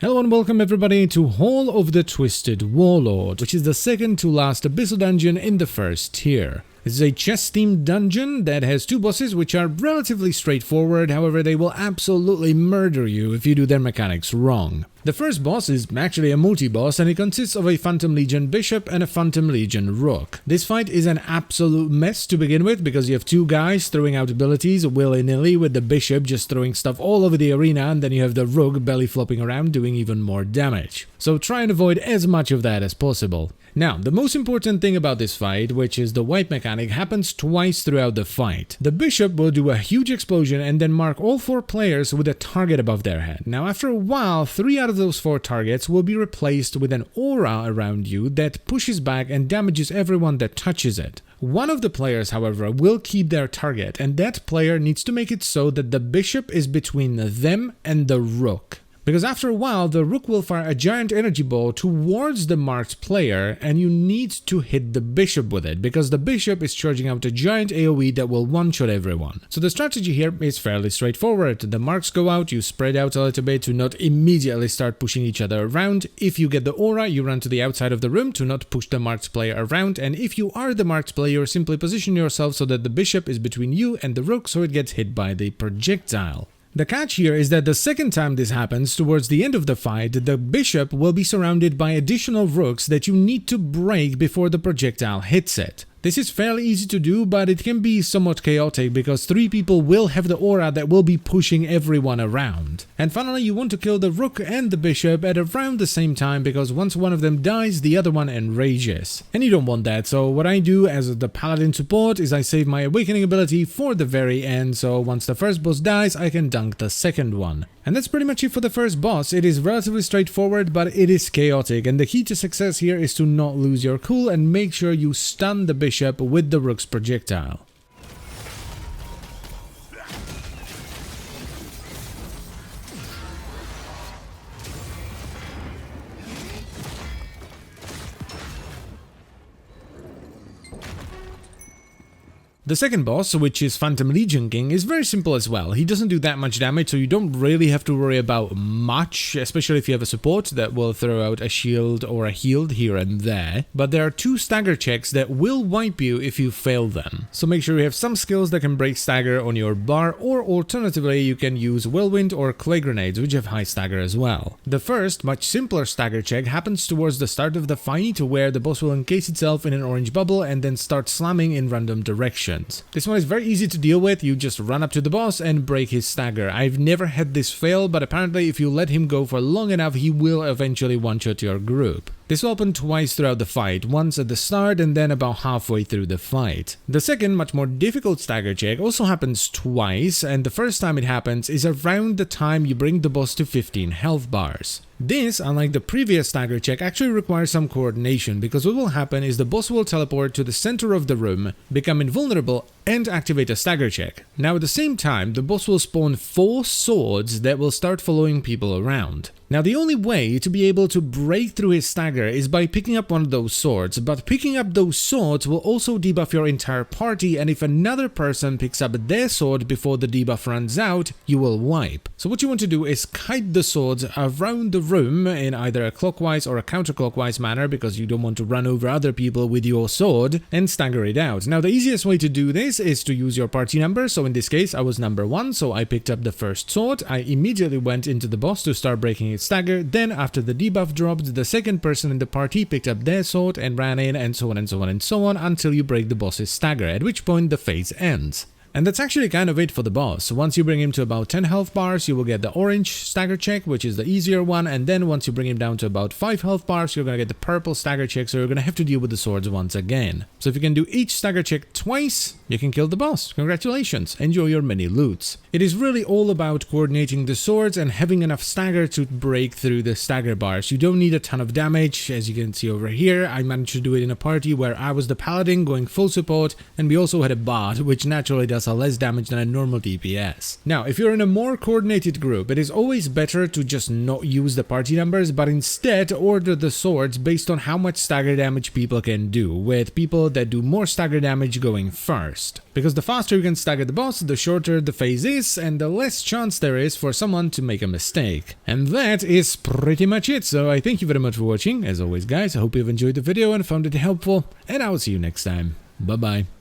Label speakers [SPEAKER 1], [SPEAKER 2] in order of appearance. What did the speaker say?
[SPEAKER 1] Hello and welcome everybody to Hall of the Twisted Warlord, which is the second to last abyssal dungeon in the first tier. This is a chess-themed dungeon that has two bosses which are relatively straightforward, however they will absolutely murder you if you do their mechanics wrong. The first boss is actually a multi-boss and it consists of a Phantom Legion Bishop and a Phantom Legion Rook. This fight is an absolute mess to begin with because you have two guys throwing out abilities willy-nilly, with the Bishop just throwing stuff all over the arena, and then you have the Rook belly flopping around doing even more damage. So try and avoid as much of that as possible. Now, the most important thing about this fight, which is the wipe mechanic, happens twice throughout the fight. The Bishop will do a huge explosion and then mark all 4 players with a target above their head. Now, after a while, 3 out of those 4 targets will be replaced with an aura around you that pushes back and damages everyone that touches it. One of the players, however, will keep their target, and that player needs to make it so that the Bishop is between them and the Rook. Because after a while, the Rook will fire a giant energy ball towards the marked player, and you need to hit the Bishop with it, because the Bishop is charging out a giant AoE that will one-shot everyone. So the strategy here is fairly straightforward. The marks go out, you spread out a little bit to not immediately start pushing each other around. If you get the aura, you run to the outside of the room to not push the marked player around, and if you are the marked player, simply position yourself so that the Bishop is between you and the Rook so it gets hit by the projectile. The catch here is that the second time this happens, towards the end of the fight, the Bishop will be surrounded by additional Rooks that you need to break before the projectile hits it. This is fairly easy to do, but it can be somewhat chaotic because 3 people will have the aura that will be pushing everyone around. And finally, you want to kill the Rook and the Bishop at around the same time, because once one of them dies, the other one enrages. And you don't want that, so what I do as the Paladin support is I save my Awakening ability for the very end, so once the first boss dies, I can dunk the second one. And that's pretty much it for the first boss. It is relatively straightforward, but it is chaotic, and the key to success here is to not lose your cool and make sure you stun the Bishop with the Rook's projectile. The second boss, which is Phantom Legion King, is very simple as well. He doesn't do that much damage, so you don't really have to worry about much, especially if you have a support that will throw out a shield or a heal here and there. But there are 2 stagger checks that will wipe you if you fail them. So make sure you have some skills that can break stagger on your bar, or alternatively you can use Whirlwind or Clay Grenades, which have high stagger as well. The first, much simpler stagger check happens towards the start of the fight, where the boss will encase itself in an orange bubble and then start slamming in random directions. This one is very easy to deal with. You just run up to the boss and break his stagger. I've never had this fail, but apparently if you let him go for long enough, he will eventually one-shot your group. This will happen twice throughout the fight, once at the start and then about halfway through the fight. The second, much more difficult stagger check also happens twice, and the first time it happens is around the time you bring the boss to 15 health bars. This, unlike the previous stagger check, actually requires some coordination, because what will happen is the boss will teleport to the center of the room, become invulnerable, and activate a stagger check. Now at the same time, the boss will spawn 4 swords that will start following people around. Now the only way to be able to break through his stagger is by picking up one of those swords, but picking up those swords will also debuff your entire party, and if another person picks up their sword before the debuff runs out, you will wipe. So what you want to do is kite the swords around the room in either a clockwise or a counterclockwise manner, because you don't want to run over other people with your sword, and stagger it out. Now the easiest way to do this is to use your party number, so in this case I was number 1, so I picked up the first sword. I immediately went into the boss to start breaking its stagger, then after the debuff dropped, the second person in the party picked up their sword and ran in, and so on and so on and so on until you break the boss's stagger, at which point the phase ends. And that's actually kind of it for the boss. Once you bring him to about 10 health bars, you will get the orange stagger check, which is the easier one, and then once you bring him down to about 5 health bars, you're gonna get the purple stagger check, so you're gonna have to deal with the swords once again. So if you can do each stagger check twice, you can kill the boss. Congratulations, enjoy your mini loots. It is really all about coordinating the swords and having enough stagger to break through the stagger bars. You don't need a ton of damage, as you can see over here. I managed to do it in a party where I was the paladin going full support, and we also had a bard, which naturally does does less damage than a normal DPS. Now, if you're in a more coordinated group, it is always better to just not use the party numbers, but instead order the swords based on how much stagger damage people can do, with people that do more stagger damage going first. Because the faster you can stagger the boss, the shorter the phase is, and the less chance there is for someone to make a mistake. And that is pretty much it, so I thank you very much for watching. As always guys, I hope you've enjoyed the video and found it helpful, and I will see you next time. Bye bye.